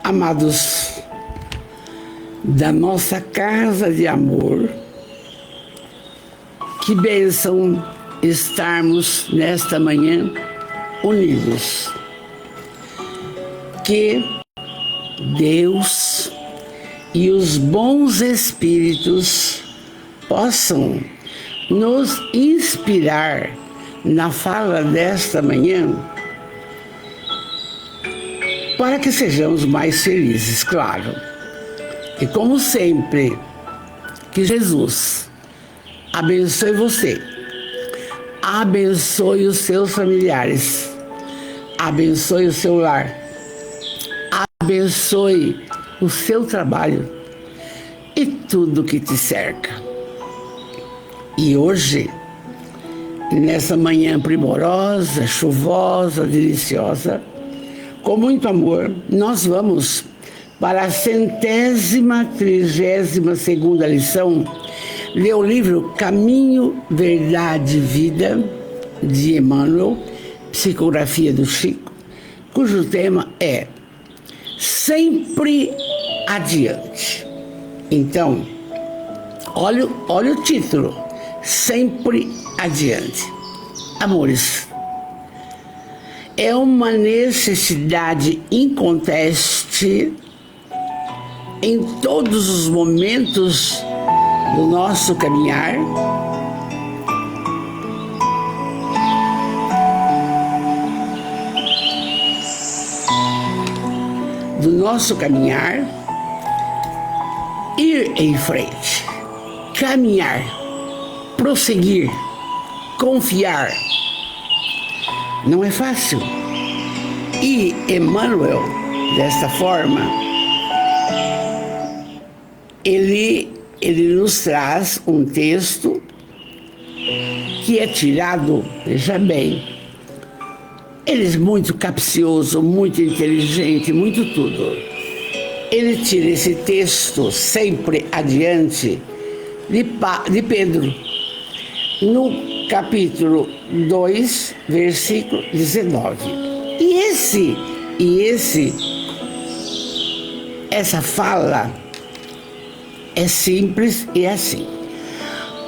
Amados da nossa casa de amor, que bênção estarmos nesta manhã unidos. Que Deus e os bons espíritos possam nos inspirar na fala desta manhã, para que sejamos mais felizes, claro. E como sempre, que Jesus abençoe você, abençoe os seus familiares, abençoe o seu lar, abençoe o seu trabalho e tudo que te cerca. E hoje, nessa manhã primorosa, chuvosa, deliciosa, com muito amor, nós vamos para a 132ª lição, ler o livro Caminho, Verdade e Vida, de Emmanuel, psicografia do Chico, cujo tema é Sempre Adiante. Então, olha o título, Sempre Adiante. Amores, é uma necessidade inconteste em todos os momentos do nosso caminhar, ir em frente, caminhar, prosseguir, confiar. Não é fácil. E Emmanuel, desta forma, ele nos traz um texto que é tirado, veja bem, ele é muito capcioso, muito inteligente, muito tudo. Ele tira esse texto Sempre Adiante de Pedro, no capítulo 2, versículo 19. Essa fala é simples e assim.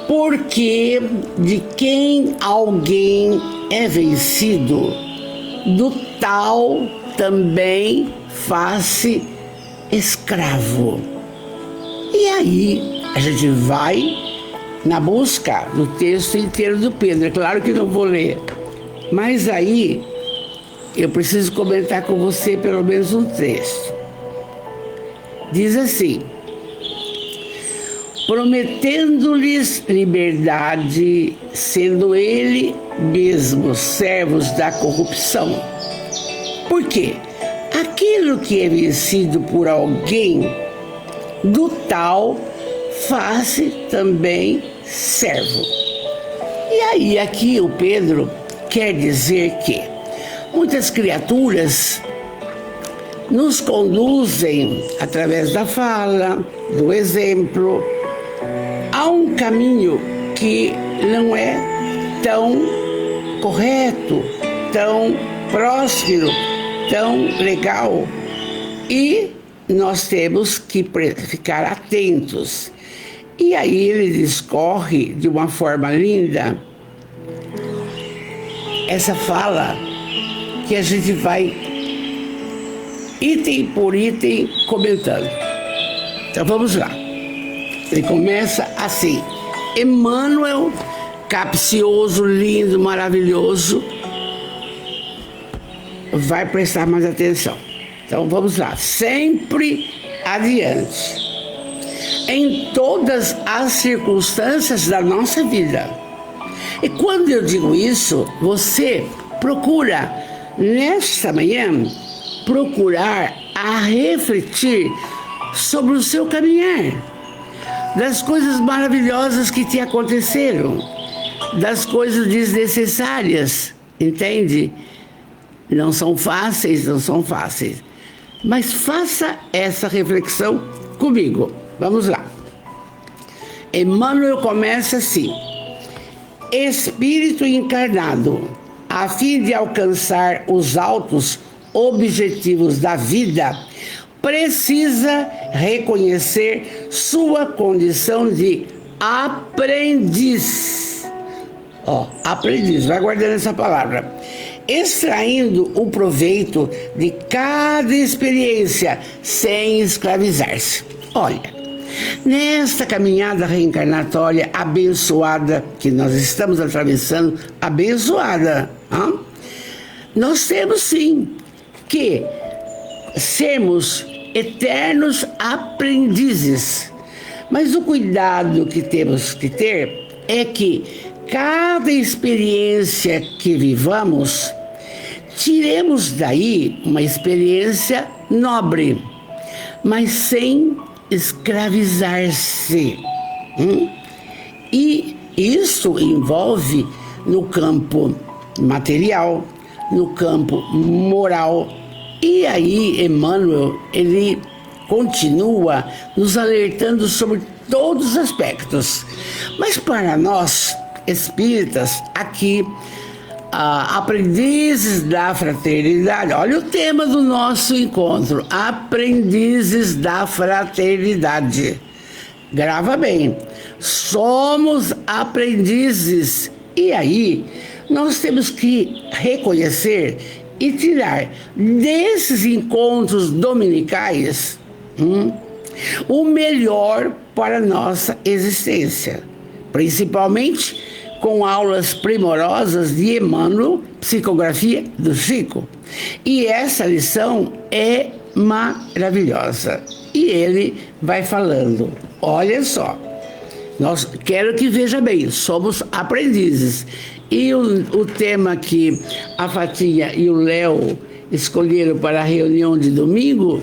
Porque de quem alguém é vencido, do tal também faz-se escravo. E aí a gente vai na busca do texto inteiro do Pedro. É claro que não vou ler, mas aí eu preciso comentar com você pelo menos um texto. Diz assim: prometendo-lhes liberdade, sendo ele mesmo servos da corrupção. Por quê? Aquilo que é vencido por alguém, do tal faz-se também servo. E aí aqui o Pedro quer dizer que muitas criaturas nos conduzem, através da fala, do exemplo, a um caminho que não é tão correto, tão próspero, tão legal. E nós temos que ficar atentos. E aí ele discorre de uma forma linda essa fala que a gente vai item por item comentando. Então vamos lá. Ele começa assim: Emmanuel, capcioso, lindo, maravilhoso, vai prestar mais atenção. Então vamos lá. Sempre adiante, em todas as circunstâncias da nossa vida. E quando eu digo isso, você procura, nesta manhã, procurar a refletir sobre o seu caminhar, das coisas maravilhosas que te aconteceram, das coisas desnecessárias, entende? Não são fáceis, mas faça essa reflexão comigo. Vamos lá. Emmanuel começa assim: espírito encarnado, a fim de alcançar os altos objetivos da vida, precisa reconhecer sua condição de aprendiz. Aprendiz, vai guardando essa palavra. Extraindo o proveito de cada experiência sem escravizar-se. Olha, nesta caminhada reencarnatória abençoada que nós estamos atravessando, abençoada, nós temos sim que sermos eternos aprendizes. Mas o cuidado que temos que ter é que cada experiência que vivamos, tiremos daí uma experiência nobre, mas sem escravizar-se. E isso envolve no campo material, no campo moral. E aí Emmanuel, ele continua nos alertando sobre todos os aspectos. Mas para nós, espíritas, aqui, aprendizes da fraternidade, olha o tema do nosso encontro, aprendizes da fraternidade. Grava bem, somos aprendizes. E aí, nós temos que reconhecer e tirar desses encontros dominicais o melhor para a nossa existência, principalmente com aulas primorosas de Emmanuel, psicografia do Chico. E essa lição é maravilhosa. E ele vai falando, olha só, quero que veja bem, somos aprendizes. E o tema que a Fatinha e o Léo escolheram para a reunião de domingo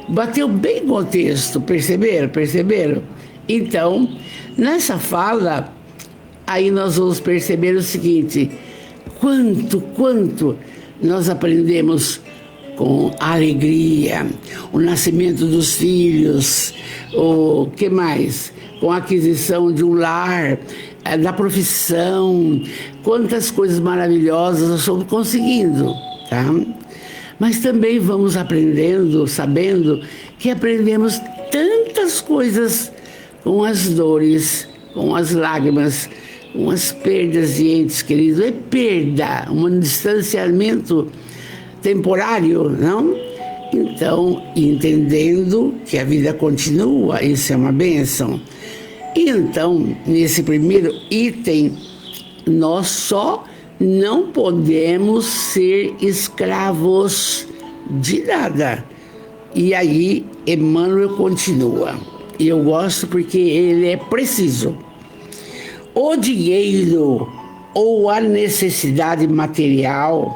bateu bem com o texto, perceberam? Então, nessa fala, aí nós vamos perceber o seguinte: quanto nós aprendemos com a alegria, o nascimento dos filhos, o que mais? Com a aquisição de um lar, da profissão, quantas coisas maravilhosas nós estamos conseguindo, tá? Mas também vamos aprendendo, sabendo que aprendemos tantas coisas com as dores, com as lágrimas, com as perdas de entes queridos. É perda, um distanciamento temporário, não? Então, entendendo que a vida continua, isso é uma bênção. Então, nesse primeiro item, nós só não podemos ser escravos de nada. E aí, Emmanuel continua. E eu gosto porque ele é preciso. O dinheiro ou a necessidade material,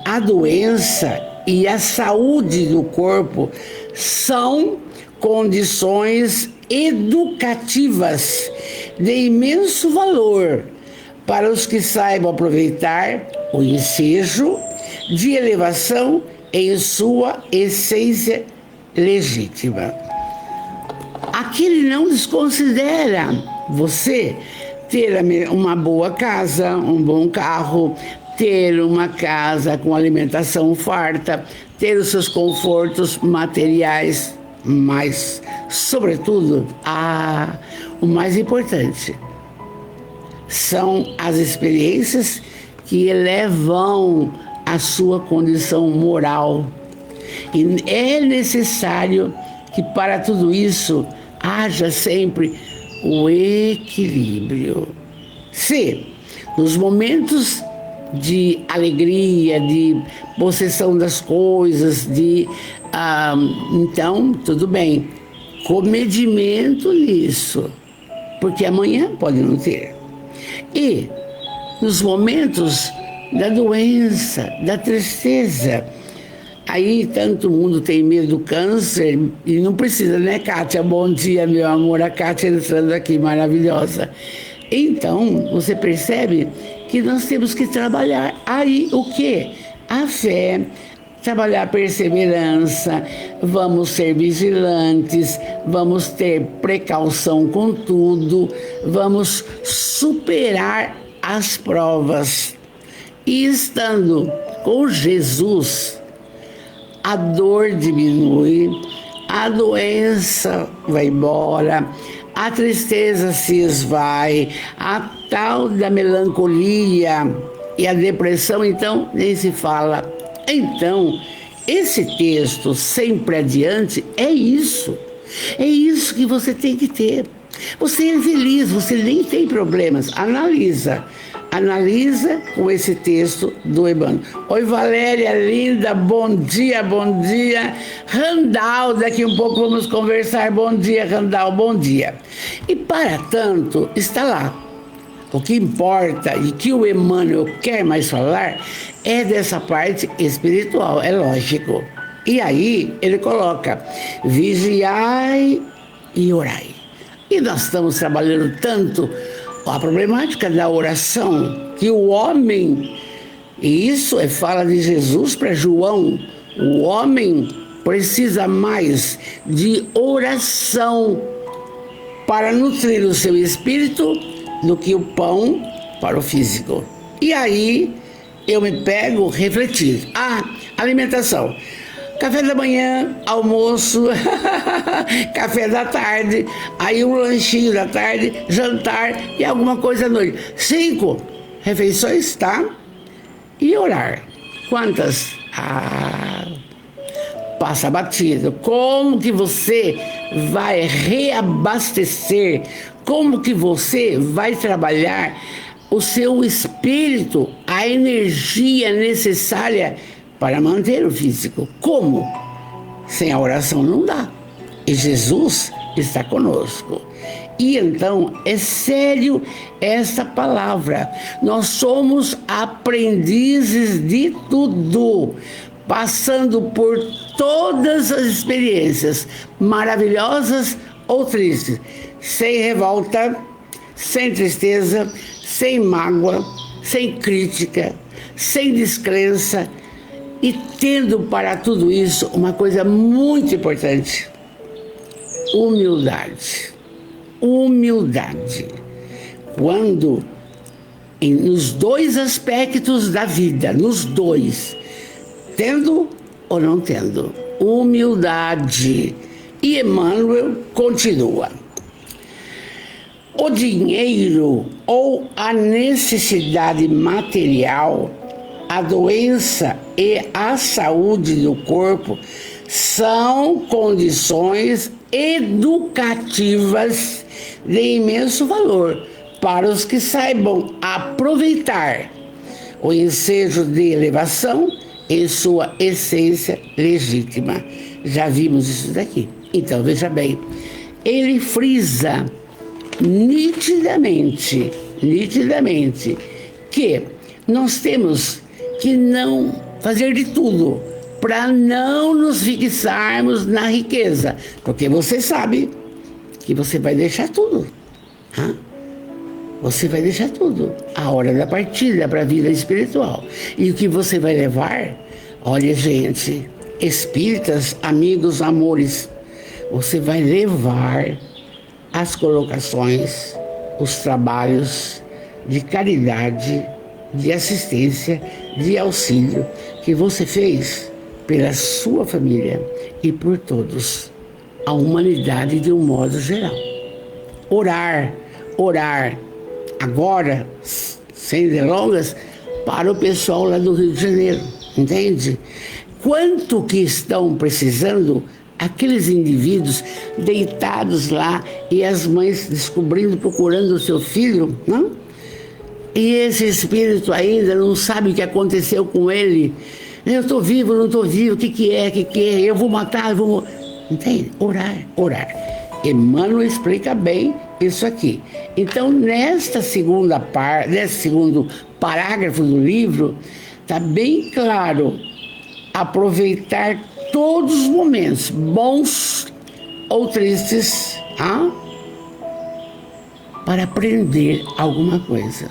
a doença e a saúde do corpo são condições educativas de imenso valor para os que saibam aproveitar o ensejo de elevação em sua essência legítima. Aqui ele não desconsidera você ter uma boa casa, um bom carro, ter uma casa com alimentação farta, ter os seus confortos materiais, mas, sobretudo, o mais importante são as experiências que elevam a sua condição moral. E é necessário que para tudo isso haja sempre o equilíbrio. Se nos momentos de alegria, de possessão das coisas, então, tudo bem, comedimento nisso, porque amanhã pode não ter. E nos momentos da doença, da tristeza, aí tanto mundo tem medo do câncer, e não precisa, né, Kátia? Bom dia, meu amor, a Kátia entrando aqui, maravilhosa. Então, você percebe que nós temos que trabalhar aí o quê? A fé, trabalhar a perseverança, vamos ser vigilantes, vamos ter precaução com tudo, vamos superar as provas. E estando com Jesus, a dor diminui, a doença vai embora, a tristeza se esvai, a tal da melancolia e a depressão, então, nem se fala. Então, esse texto, sempre adiante, é isso. É isso que você tem que ter. Você é feliz, você nem tem problemas. Analisa com esse texto do Emmanuel. Oi, Valéria, linda, bom dia, bom dia. Randall, daqui um pouco vamos conversar. Bom dia, Randall, bom dia. E para tanto, está lá. O que importa e que o Emmanuel quer mais falar é dessa parte espiritual, é lógico. E aí ele coloca, vigiai e orai. E nós estamos trabalhando tanto a problemática da oração, que o homem, e isso é fala de Jesus para João, o homem precisa mais de oração para nutrir o seu espírito do que o pão para o físico. E aí eu me pego refletir. Alimentação. Café da manhã, almoço, café da tarde, aí um lanchinho da tarde, jantar e alguma coisa à noite. 5 refeições, tá? E orar. Quantas? Passa batido. Como que você vai reabastecer? Como que você vai trabalhar o seu espírito, a energia necessária para manter o físico? Como? Sem a oração não dá. E Jesus está conosco. E então, é sério essa palavra. Nós somos aprendizes de tudo, passando por todas as experiências, maravilhosas ou tristes, sem revolta, sem tristeza, sem mágoa, sem crítica, sem descrença, e tendo para tudo isso uma coisa muito importante: humildade. Humildade. Quando, nos 2 aspectos da vida, nos 2, tendo ou não tendo, humildade. E Emmanuel continua. O dinheiro ou a necessidade material, a doença e a saúde do corpo são condições educativas de imenso valor para os que saibam aproveitar o ensejo de elevação em sua essência legítima. Já vimos isso daqui. Então, veja bem, ele frisa nitidamente que nós temos que não fazer de tudo para não nos fixarmos na riqueza, porque você sabe que você vai deixar tudo. Você vai deixar tudo. A hora da partida para a vida espiritual. E o que você vai levar? Olha, gente, espíritas, amigos, amores, você vai levar as colocações, os trabalhos de caridade, de assistência, de auxílio que você fez pela sua família e por todos, a humanidade de um modo geral. Orar. Agora, sem delongas, para o pessoal lá do Rio de Janeiro, entende? Quanto que estão precisando aqueles indivíduos deitados lá e as mães descobrindo, procurando o seu filho, não? E esse espírito ainda não sabe o que aconteceu com ele. Eu estou vivo, não estou vivo, o que é? Eu vou matar, Entende? Orar. Emmanuel explica bem isso aqui. Então, nesse segundo parágrafo do livro, está bem claro: aproveitar todos os momentos, bons ou tristes, para aprender alguma coisa.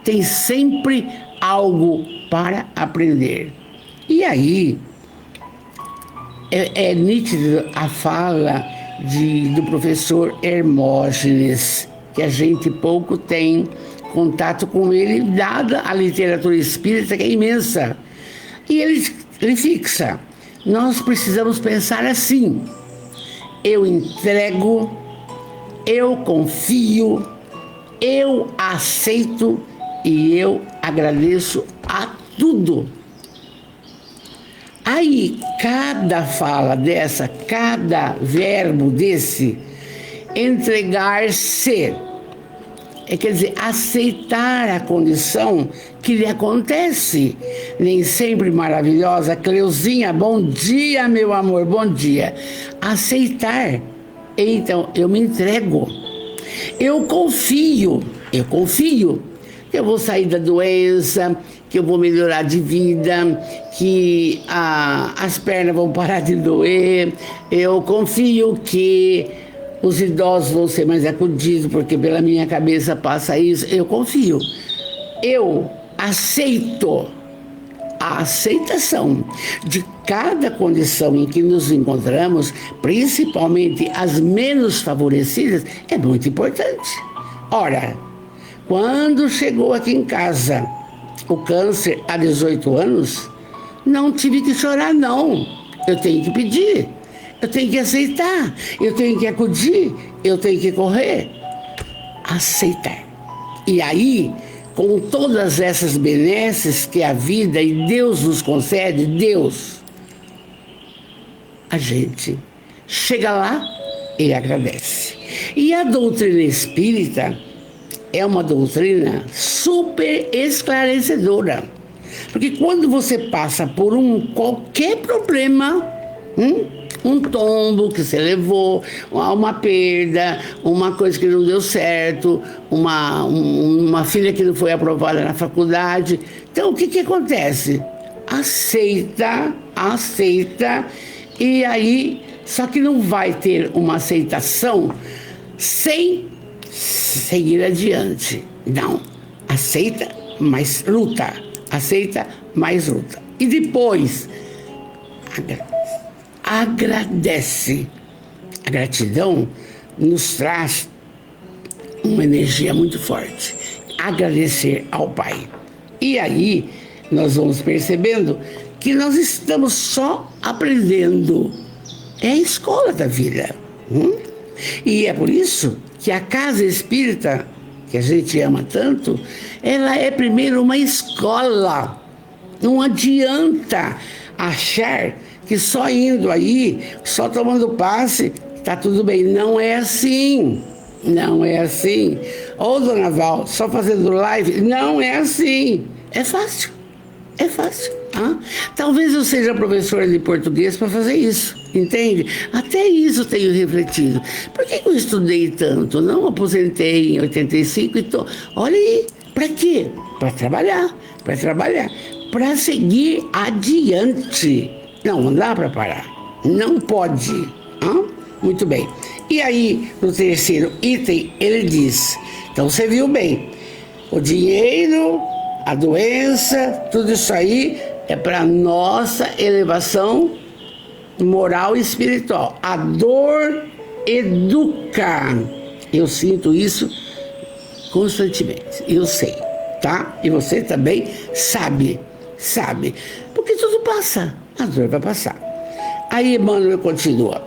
Tem sempre algo para aprender. E aí, é nítido a fala do professor Hermógenes, que a gente pouco tem contato com ele, dada a literatura espírita, que é imensa. E ele fixa: nós precisamos pensar assim. eu entrego, eu confio, eu aceito e eu agradeço a tudo. Aí, cada fala dessa, cada verbo desse, entregar-se, quer dizer, aceitar a condição que lhe acontece, nem sempre maravilhosa. Cleuzinha, bom dia, meu amor, bom dia. Aceitar. Então, eu me entrego. Eu confio que eu vou sair da doença, que eu vou melhorar de vida, que as pernas vão parar de doer. Eu confio que os idosos vão ser mais acudidos, porque pela minha cabeça passa isso. Eu confio. Eu aceito. A aceitação de cada condição em que nos encontramos, principalmente as menos favorecidas, é muito importante. Ora, quando chegou aqui em casa o câncer há 18 anos, não tive que chorar, não. Eu tenho que pedir, eu tenho que aceitar, eu tenho que acudir, eu tenho que correr. Aceitar. E aí, com todas essas benesses que a vida e Deus nos concede, a gente chega lá e agradece. E a doutrina espírita é uma doutrina super esclarecedora. Porque quando você passa por qualquer problema, um tombo que você levou, uma perda, uma coisa que não deu certo, uma filha que não foi aprovada na faculdade. Então, o que acontece? Aceita, e aí, só que não vai ter uma aceitação sem seguir adiante. Não, aceita, mas luta. Aceita, mais luta. E depois, agradece. A gratidão nos traz uma energia muito forte. Agradecer ao Pai. E aí, nós vamos percebendo que nós estamos só aprendendo. É a escola da vida. E é por isso que a casa espírita, que a gente ama tanto, ela é primeiro uma escola. Não adianta achar que só indo aí, só tomando passe, tá tudo bem. Não é assim. Não é assim. Ô, dona Val, só fazendo live, não é assim. É fácil. É fácil. Talvez eu seja professora de português para fazer isso, entende? Até isso tenho refletido. Por que eu estudei tanto? Não aposentei em 85 e tô... Olha aí, para quê? Para trabalhar, para seguir adiante. Não dá para parar, não pode. Muito bem. E aí, no terceiro item, ele diz, então você viu bem, o dinheiro, a doença, tudo isso aí é para nossa elevação moral e espiritual. A dor educa. Eu sinto isso constantemente. Eu sei, tá? E você também sabe. Porque tudo passa. A dor vai passar. Aí Emmanuel continua.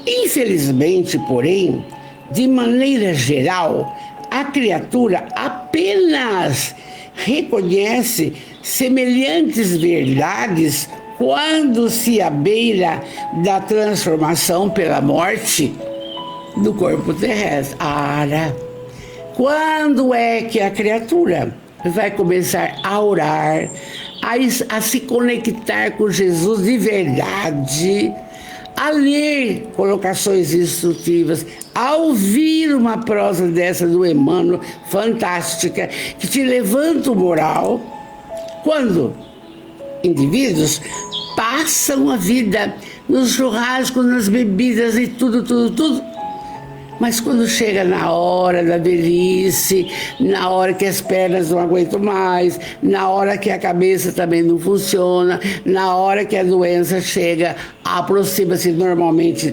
Infelizmente, porém, de maneira geral, a criatura apenas reconhece semelhantes verdades quando se abeira da transformação pela morte do corpo terrestre. Quando é que a criatura vai começar a orar, a se conectar com Jesus de verdade, a ler colocações instrutivas, a ouvir uma prosa dessa do Emmanuel, fantástica, que te levanta o moral, quando indivíduos passam a vida nos churrascos, nas bebidas e tudo, mas quando chega na hora da velhice, na hora que as pernas não aguentam mais, na hora que a cabeça também não funciona, na hora que a doença chega, aproxima-se normalmente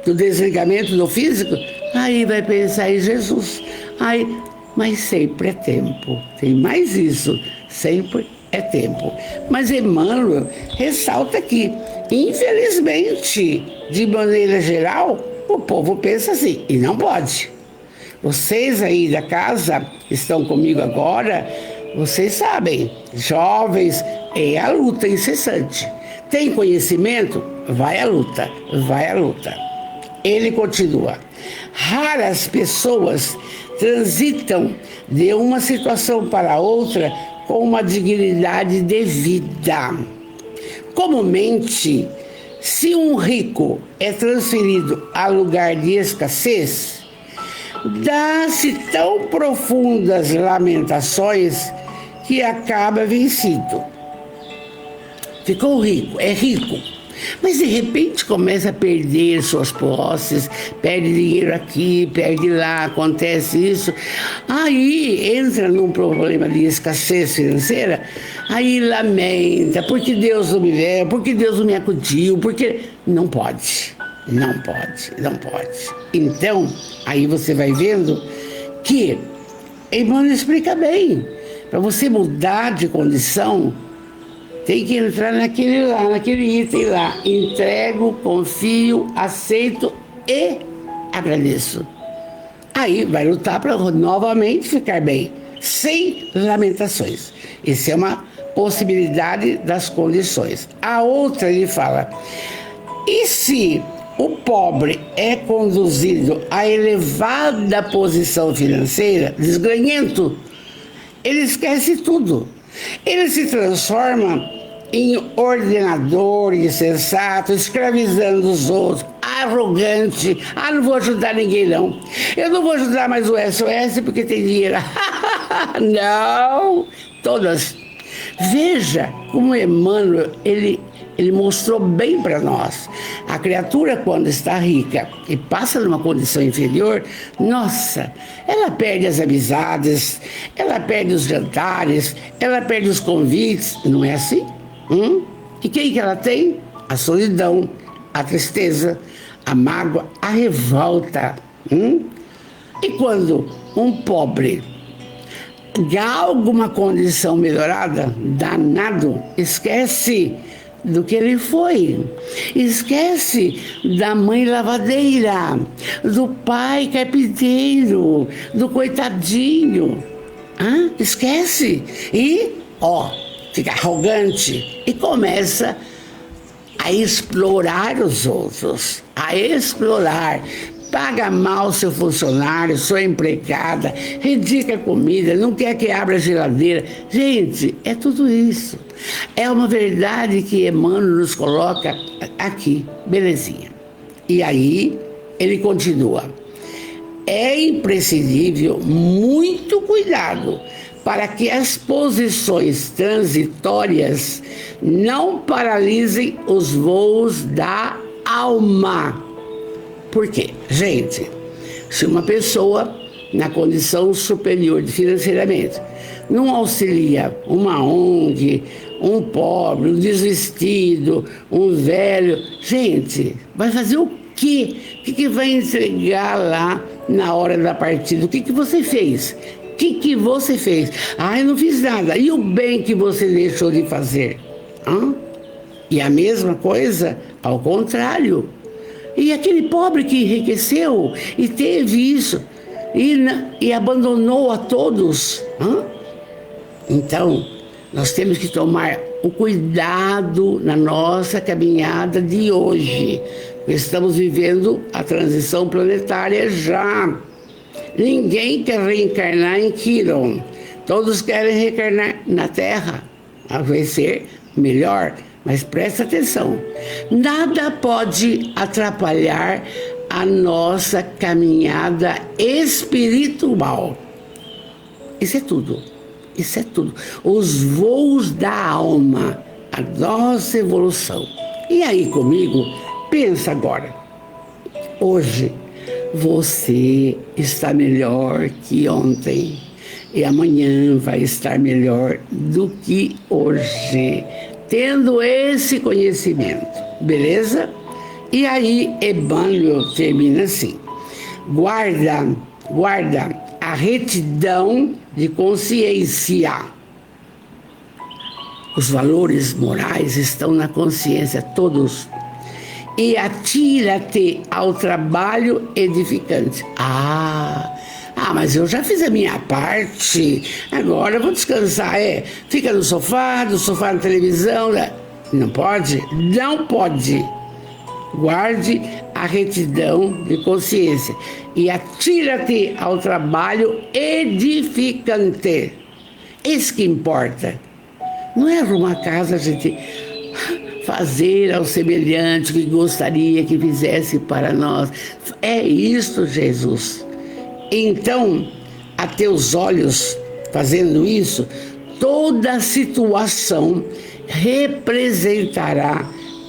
do desligamento do físico, aí vai pensar em Jesus. Mas sempre é tempo. Tem mais isso. Sempre é tempo. Mas Emmanuel ressalta que, infelizmente, de maneira geral, o povo pensa assim, e não pode. Vocês aí da casa estão comigo agora, vocês sabem, jovens, é a luta incessante. Tem conhecimento? Vai à luta, vai à luta. Ele continua. Raras pessoas transitam de uma situação para outra com uma dignidade devida. Comumente, se um rico é transferido a lugar de escassez, dá-se tão profundas lamentações que acaba vencido. Ficou rico, é rico, mas de repente começa a perder suas posses, perde dinheiro aqui, perde lá, acontece isso. Aí entra num problema de escassez financeira, aí lamenta, porque Deus não me veio, porque Deus não me acudiu, porque não pode. Não pode, não pode. Então, aí você vai vendo que Emmanuel explica bem. Para você mudar de condição, tem que entrar naquele item lá. Entrego, confio, aceito e agradeço. Aí vai lutar para novamente ficar bem, sem lamentações. Essa é uma possibilidade das condições. A outra, ele fala, e se o pobre é conduzido a elevada posição financeira, desgranhento, ele esquece tudo. Ele se transforma em ordenador, insensato, escravizando os outros, arrogante. Não vou ajudar ninguém, não. Eu não vou ajudar mais o SOS porque tem dinheiro. Não, todas. Veja como Emmanuel, ele mostrou bem para nós. A criatura, quando está rica e passa numa condição inferior, nossa, ela perde as amizades, ela perde os jantares, ela perde os convites. Não é assim? E quem que ela tem? A solidão, a tristeza, a mágoa, a revolta. E quando um pobre dá alguma condição melhorada, danado, esquece do que ele foi, esquece da mãe lavadeira, do pai carpinteiro, do coitadinho, esquece e, fica arrogante e começa a explorar os outros, a explorar. Paga mal seu funcionário, sua empregada, redica a comida, não quer que abra a geladeira. Gente, é tudo isso. É uma verdade que Emmanuel nos coloca aqui, belezinha. E aí, ele continua. É imprescindível muito cuidado para que as posições transitórias não paralisem os voos da alma. Por quê? Gente, se uma pessoa na condição superior financeiramente não auxilia uma ONG, um pobre, um desvestido, um velho, gente, vai fazer o quê? O que vai entregar lá na hora da partida? O que você fez? O que você fez? Eu não fiz nada. E o bem que você deixou de fazer? E a mesma coisa, ao contrário. E aquele pobre que enriqueceu e teve isso e abandonou a todos. Então, nós temos que tomar o cuidado na nossa caminhada de hoje. Estamos vivendo a transição planetária já. Ninguém quer reencarnar em Quiron. Todos querem reencarnar na Terra. Vai ser melhor. Mas presta atenção, nada pode atrapalhar a nossa caminhada espiritual. Isso é tudo, isso é tudo. Os voos da alma, a nossa evolução. E aí comigo, pensa agora. Hoje você está melhor que ontem e amanhã vai estar melhor do que hoje. Tendo esse conhecimento, beleza? E aí Emmanuel termina assim: guarda a retidão de consciência. Os valores morais estão na consciência, todos. E atira-te ao trabalho edificante. Mas eu já fiz a minha parte, agora eu vou descansar. Fica no sofá, na televisão. Não pode? Não pode. Guarde a retidão de consciência e atira-te ao trabalho edificante. Isso que importa. Não é arrumar casa, a gente fazer ao semelhante que gostaria que fizesse para nós. É isto, Jesus. Então, a teus olhos, fazendo isso, toda situação representará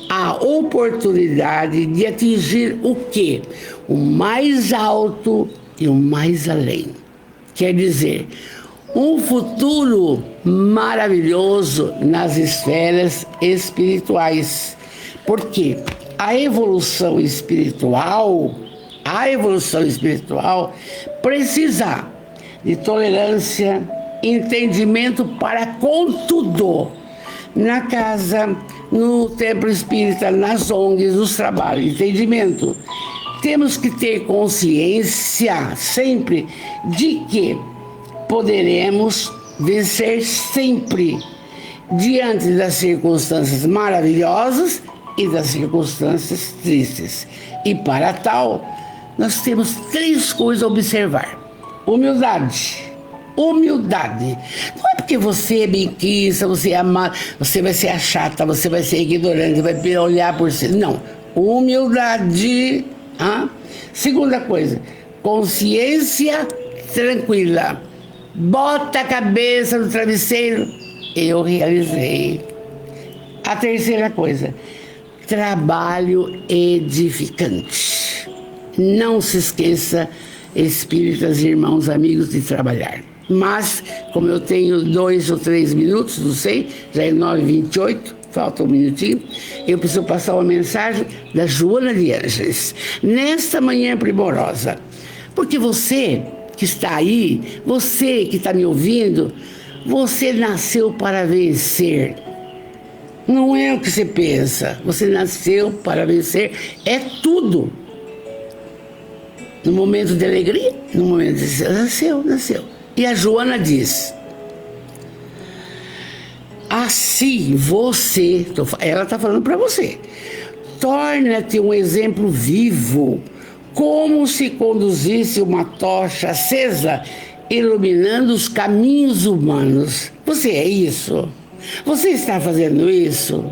a oportunidade de atingir o quê? O mais alto e o mais além. Quer dizer, um futuro maravilhoso nas esferas espirituais. Porque a evolução espiritual precisa de tolerância, entendimento para com tudo. Na casa, no templo espírita, nas ONGs, nos trabalhos, entendimento. Temos que ter consciência sempre de que poderemos vencer sempre diante das circunstâncias maravilhosas e das circunstâncias tristes. E para tal, nós temos 3 coisas a observar. Humildade. Não é porque você é benquista, você é amado, você vai ser a chata, você vai ser ignorante, vai olhar por si. Não. Humildade. Segunda coisa, consciência tranquila. Bota a cabeça no travesseiro. Eu realizei. A terceira coisa, trabalho edificante. Não se esqueça, espíritas, irmãos, amigos, de trabalhar. Mas, como eu tenho 2 ou 3 minutos, não sei, já é 9h28, falta um minutinho, eu preciso passar uma mensagem da Joana de Ângeles, nesta manhã primorosa. Porque você que está aí, você que está me ouvindo, você nasceu para vencer. Não é o que você pensa, você nasceu para vencer, é tudo. No momento de alegria, no momento de nasceu. E a Joana diz, assim você, ela está falando para você, torna-te um exemplo vivo, como se conduzisse uma tocha acesa, iluminando os caminhos humanos. Você é isso? Você está fazendo isso?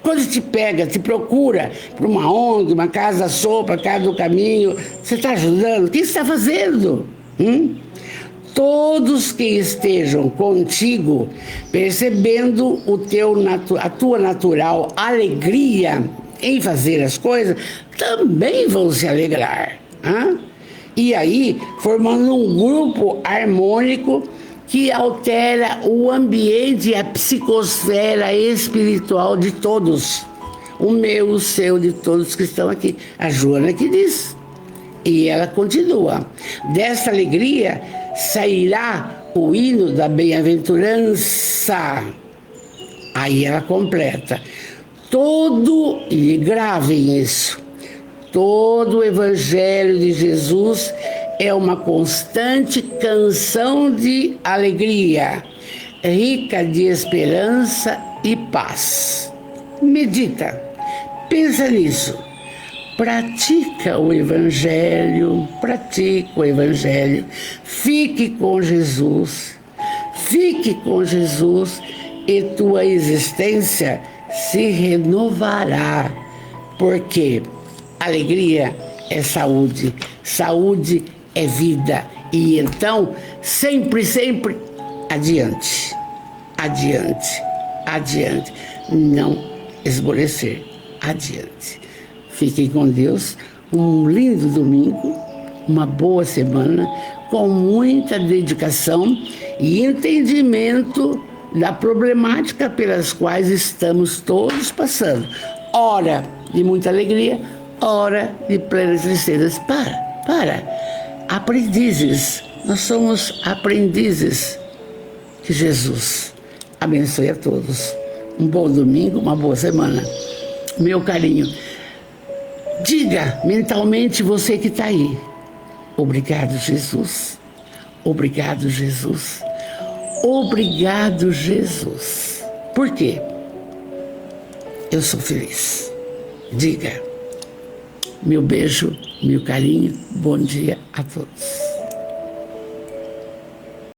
Quando te procura para uma ONG, uma casa sopa, casa do caminho, você está ajudando? O que você está fazendo? Todos que estejam contigo, percebendo a tua natural alegria em fazer as coisas, também vão se alegrar. E aí, formando um grupo harmônico que altera o ambiente e a psicosfera espiritual de todos. O meu, o seu, de todos que estão aqui. A Joana que diz. E ela continua. Dessa alegria sairá o hino da bem-aventurança. Aí ela completa. E gravem isso, todo o Evangelho de Jesus é uma constante canção de alegria, rica de esperança e paz. Medita, pensa nisso, pratica o Evangelho, fique com Jesus e tua existência se renovará, porque alegria é saúde, saúde é vida, e então sempre adiante, não esmorecer, adiante. Fiquem com Deus, um lindo domingo, uma boa semana, com muita dedicação e entendimento da problemática pelas quais estamos todos passando. Hora de muita alegria, hora de plenas tristezas. Para. Aprendizes. Nós somos aprendizes de Jesus. abençoe a todos. Um bom domingo, uma boa semana. Meu carinho. Diga mentalmente, você que está aí: obrigado, Jesus. Obrigado, Jesus. Obrigado, Jesus. Por quê? Eu sou feliz. Diga. Meu beijo, meu carinho. Bom dia a todos.